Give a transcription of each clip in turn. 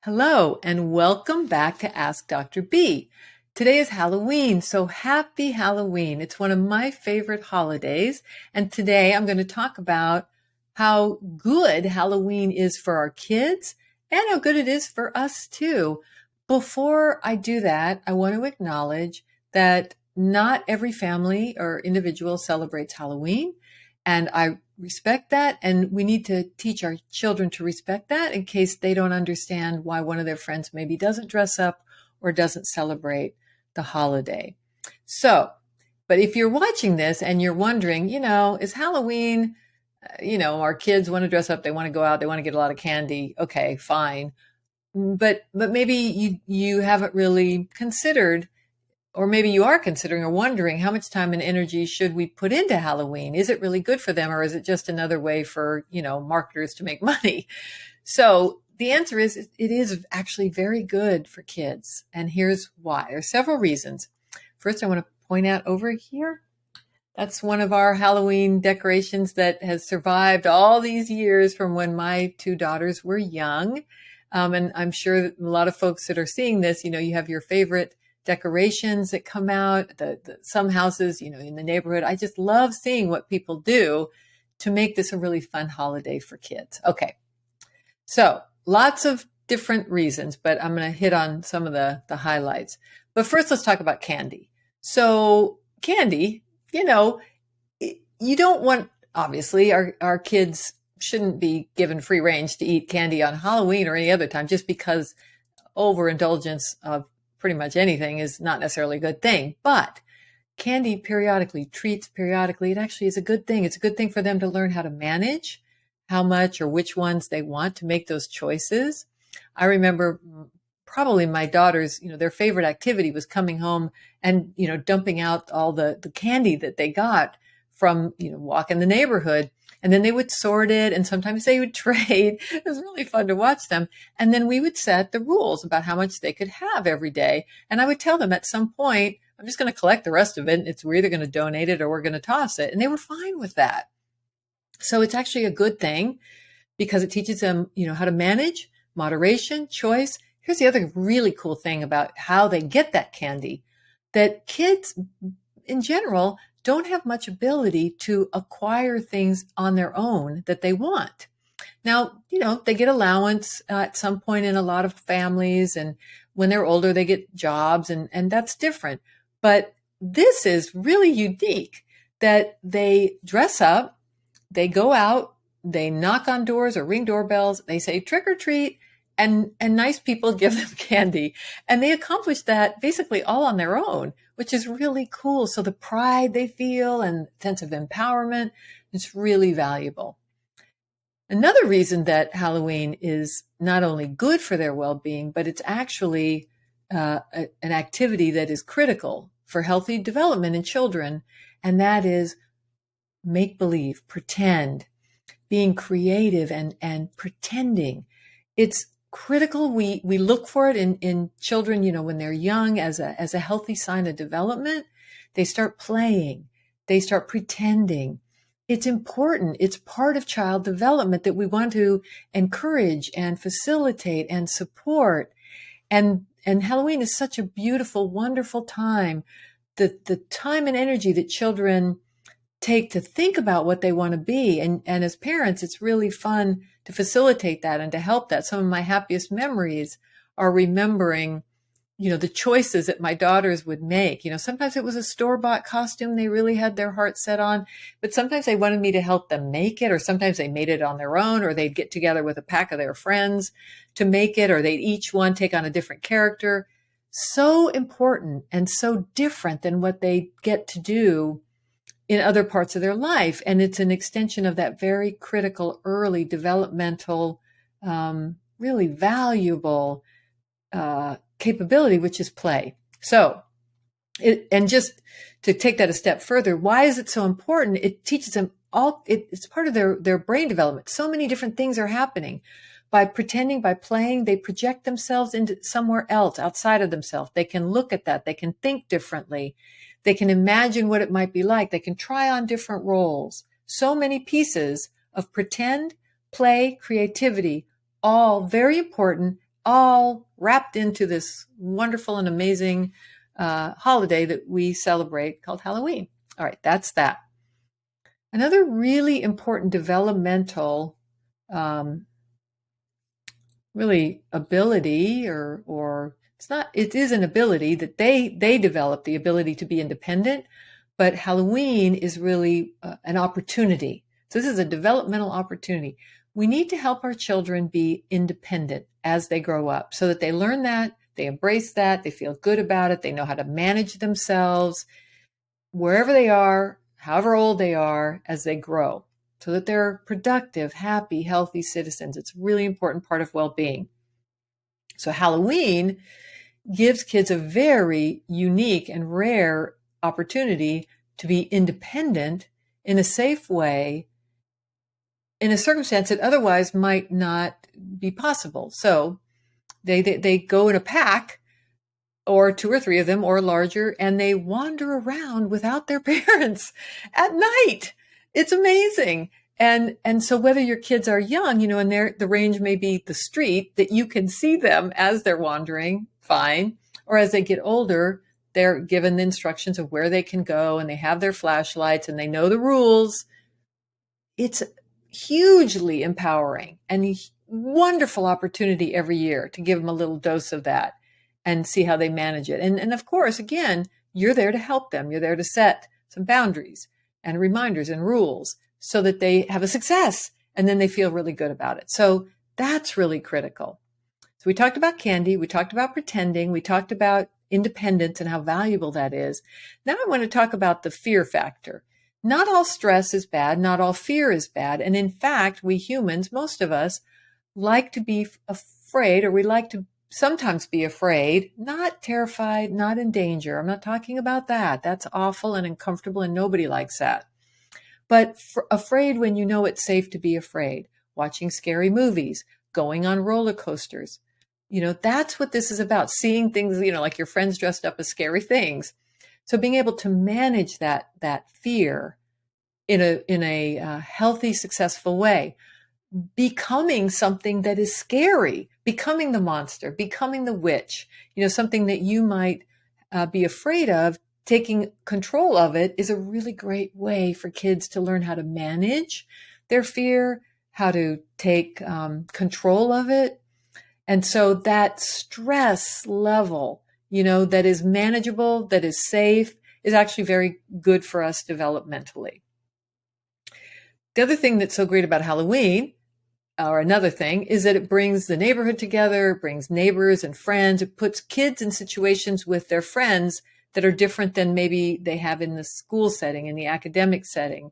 Hello, and welcome back to Ask Dr. B. Today is Halloween, so happy Halloween. It's one of my favorite holidays, and today I'm going to talk about how good Halloween is for our kids and how good it is for us too. Before I do that, I want to acknowledge that not every family or individual celebrates Halloween, and I respect that. And we need to teach our children to respect that in case they don't understand why one of their friends maybe doesn't dress up or doesn't celebrate the holiday. But if you're watching this and you're wondering, is Halloween, our kids want to dress up, they want to go out, they want to get a lot of candy. Okay, fine. But maybe you haven't really considered, or maybe you are considering or wondering, how much time and energy should we put into Halloween? Is it really good for them, or is it just another way for, marketers to make money? So the answer is it is actually very good for kids. And here's why. There are several reasons. First, I want to point out over here, that's one of our Halloween decorations that has survived all these years from when my two daughters were young. And I'm sure that a lot of folks that are seeing this, you have your favorite decorations that come out, some houses, in the neighborhood. I just love seeing what people do to make this a really fun holiday for kids. Okay. So lots of different reasons, but I'm going to hit on some of the highlights. But first, let's talk about candy. So candy, you don't want, obviously, our kids shouldn't be given free range to eat candy on Halloween or any other time, just because overindulgence of pretty much anything is not necessarily a good thing. But candy periodically, treats periodically, it actually is a good thing. It's a good thing for them to learn how to manage how much or which ones they want, to make those choices. I remember probably my daughters, their favorite activity was coming home and, dumping out all the candy that they got from, walking the neighborhood. And then they would sort it, and sometimes they would trade. It was really fun to watch them. And then we would set the rules about how much they could have every day. And I would tell them at some point, I'm just going to collect the rest of it. We're either going to donate it or we're going to toss it. And they were fine with that. So it's actually a good thing because it teaches them, how to manage, moderation, choice. Here's the other really cool thing about how they get that candy, that kids in general don't have much ability to acquire things on their own that they want. Now, they get allowance at some point in a lot of families, and when they're older, they get jobs, and that's different. But this is really unique that they dress up, they go out, they knock on doors or ring doorbells, they say trick or treat, and nice people give them candy. And they accomplish that basically all on their own, which is really cool. So the pride they feel and sense of empowerment is really valuable. Another reason that Halloween is not only good for their well-being, but it's actually an activity that is critical for healthy development in children, and that is make-believe, pretend, being creative and pretending. It's critical. We look for it in children, when they're young, as a healthy sign of development. They start playing, they start pretending. It's important. It's part of child development that we want to encourage and facilitate and support. And Halloween is such a beautiful, wonderful time. The time and energy that children take to think about what they want to be. And as parents, it's really fun to facilitate that and to help that. Some of my happiest memories are remembering, the choices that my daughters would make. Sometimes it was a store-bought costume they really had their heart set on, but sometimes they wanted me to help them make it, or sometimes they made it on their own, or they'd get together with a pack of their friends to make it, or they'd each one take on a different character. So important and so different than what they get to do in other parts of their life. And it's an extension of that very critical early developmental, really valuable capability, which is play. So, and just to take that a step further, why is it so important? It teaches them it's part of their brain development. So many different things are happening. By pretending, by playing, they project themselves into somewhere else outside of themselves. They can look at that. They can think differently. They can imagine what it might be like. They can try on different roles. So many pieces of pretend, play, creativity, all very important all wrapped into this wonderful and amazing holiday that we celebrate called Halloween. All right, that's that. Another really important developmental um, really ability or it's not, it is an ability that they develop the ability to be independent, but Halloween is really an opportunity. So this is a developmental opportunity. We need to help our children be independent as they grow up so that they learn that, they embrace that, they feel good about it, they know how to manage themselves wherever they are, however old they are, as they grow, so that they're productive, happy, healthy citizens. It's a really important part of well-being. So Halloween gives kids a very unique and rare opportunity to be independent in a safe way in a circumstance that otherwise might not be possible. So they go in a pack, or two or three of them or larger, and they wander around without their parents at night. It's amazing. And so whether your kids are young, and the range may be the street that you can see them as they're wandering, fine. Or as they get older, they're given the instructions of where they can go and they have their flashlights and they know the rules. It's hugely empowering and a wonderful opportunity every year to give them a little dose of that and see how they manage it. And of course, again, you're there to help them. You're there to set some boundaries and reminders and rules so that they have a success and then they feel really good about it. So that's really critical. So we talked about candy. We talked about pretending. We talked about independence and how valuable that is. Now I want to talk about the fear factor. Not all stress is bad. Not all fear is bad. And in fact, we humans, most of us, like to be afraid, or we like to sometimes be afraid, not terrified, not in danger. I'm not talking about that. That's awful and uncomfortable and nobody likes that. But afraid when you know it's safe to be afraid, watching scary movies, going on roller coasters. That's what this is about. Seeing things, like your friends dressed up as scary things. So being able to manage that fear in a healthy, successful way, becoming something that is scary, becoming the monster, becoming the witch, something that you might be afraid of, taking control of it is a really great way for kids to learn how to manage their fear, how to take control of it. And so that stress level, that is manageable, that is safe, is actually very good for us developmentally. The other thing that's so great about Halloween, or another thing, is that it brings the neighborhood together, it brings neighbors and friends. It puts kids in situations with their friends that are different than maybe they have in the school setting, in the academic setting,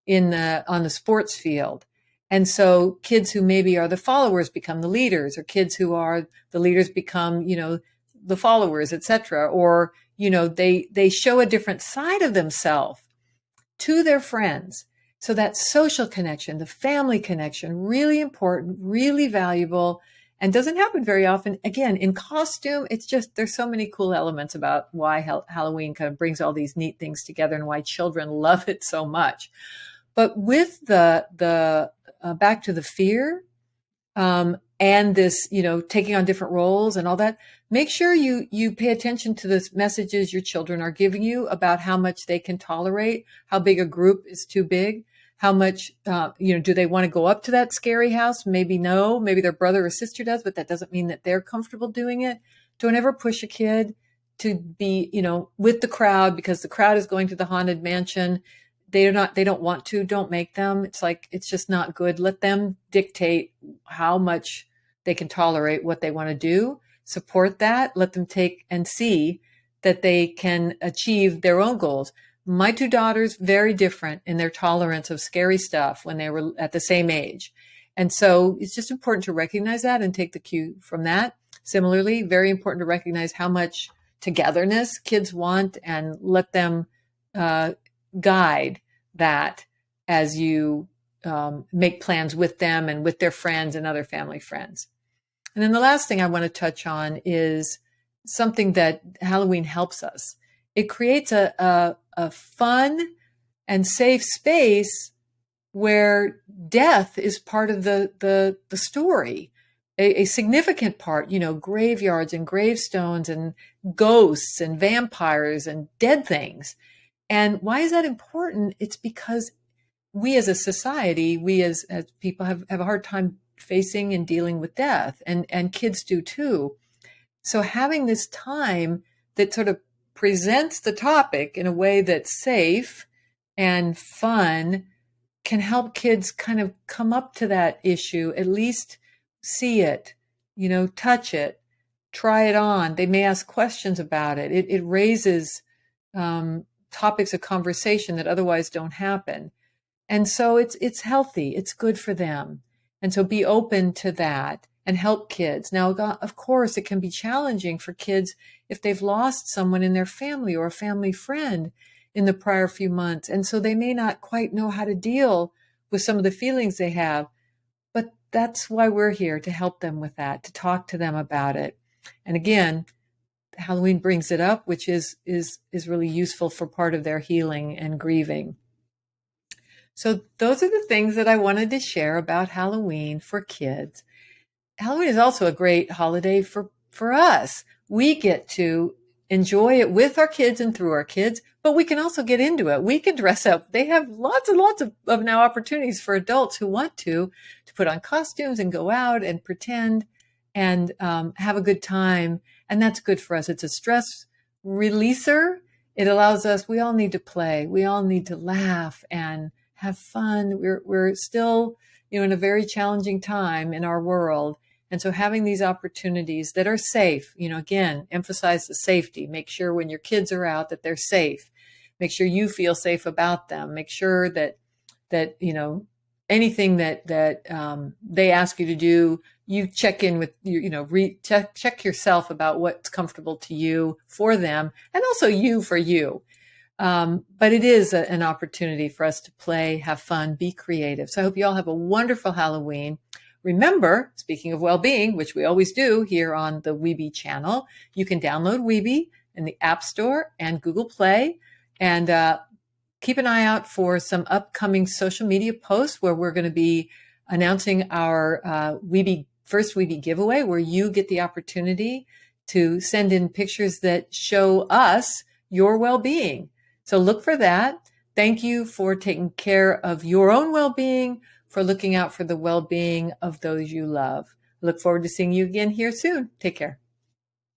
on the sports field. And so kids who maybe are the followers become the leaders, or kids who are the leaders become, the followers, etc. Or, they show a different side of themselves to their friends. So that social connection, the family connection, really important, really valuable, and doesn't happen very often. Again, in costume, it's just, there's so many cool elements about why Halloween kind of brings all these neat things together and why children love it so much. But with the back to the fear, and this, taking on different roles and all that, make sure you pay attention to the messages your children are giving you about how much they can tolerate, how big a group is too big, how much, do they want to go up to that scary house? Maybe no, maybe their brother or sister does, but that doesn't mean that they're comfortable doing it. Don't ever push a kid to be, with the crowd because the crowd is going to the haunted mansion. They don't want to, don't make them. It's just not good. Let them dictate how much they can tolerate, what they want to do, support that, let them take and see that they can achieve their own goals. My two daughters, very different in their tolerance of scary stuff when they were at the same age. And so it's just important to recognize that and take the cue from that. Similarly, very important to recognize how much togetherness kids want and let them guide that as you make plans with them and with their friends and other family friends. And then the last thing I want to touch on is something that Halloween helps us. It creates a fun and safe space where death is part of the story. a significant part, graveyards and gravestones and ghosts and vampires and dead things. And why is that important? It's because we as a society, we as people have a hard time facing and dealing with death, and kids do too. So having this time that sort of presents the topic in a way that's safe and fun can help kids kind of come up to that issue, at least see it, touch it, try it on. They may ask questions about it. It raises topics of conversation that otherwise don't happen. And so it's healthy. It's good for them. And so be open to that and help kids. Now, of course, it can be challenging for kids if they've lost someone in their family or a family friend in the prior few months. And so they may not quite know how to deal with some of the feelings they have. But that's why we're here, to help them with that, to talk to them about it. And again, Halloween brings it up, which is really useful for part of their healing and grieving. So those are the things that I wanted to share about Halloween for kids. Halloween is also a great holiday for us. We get to enjoy it with our kids and through our kids, but we can also get into it. We can dress up. They have lots and lots of now opportunities for adults who want to put on costumes and go out and pretend and have a good time. And that's good for us. It's a stress releaser. It allows us, we all need to play. We all need to laugh and have fun. We're still, in a very challenging time in our world. And so having these opportunities that are safe, again, emphasize the safety. Make sure when your kids are out that they're safe. Make sure you feel safe about them. Make sure that anything that they ask you to do, you check in with check yourself about what's comfortable to you for them, and also you for you. But it is an opportunity for us to play, have fun, be creative. So I hope you all have a wonderful Halloween. Remember, speaking of well-being, which we always do here on the Weeby channel, you can download Weeby in the App Store and Google Play, and keep an eye out for some upcoming social media posts where we're going to be announcing our first Weeby giveaway, where you get the opportunity to send in pictures that show us your well-being. So look for that. Thank you for taking care of your own well-being, for looking out for the well-being of those you love. Look forward to seeing you again here soon. Take care.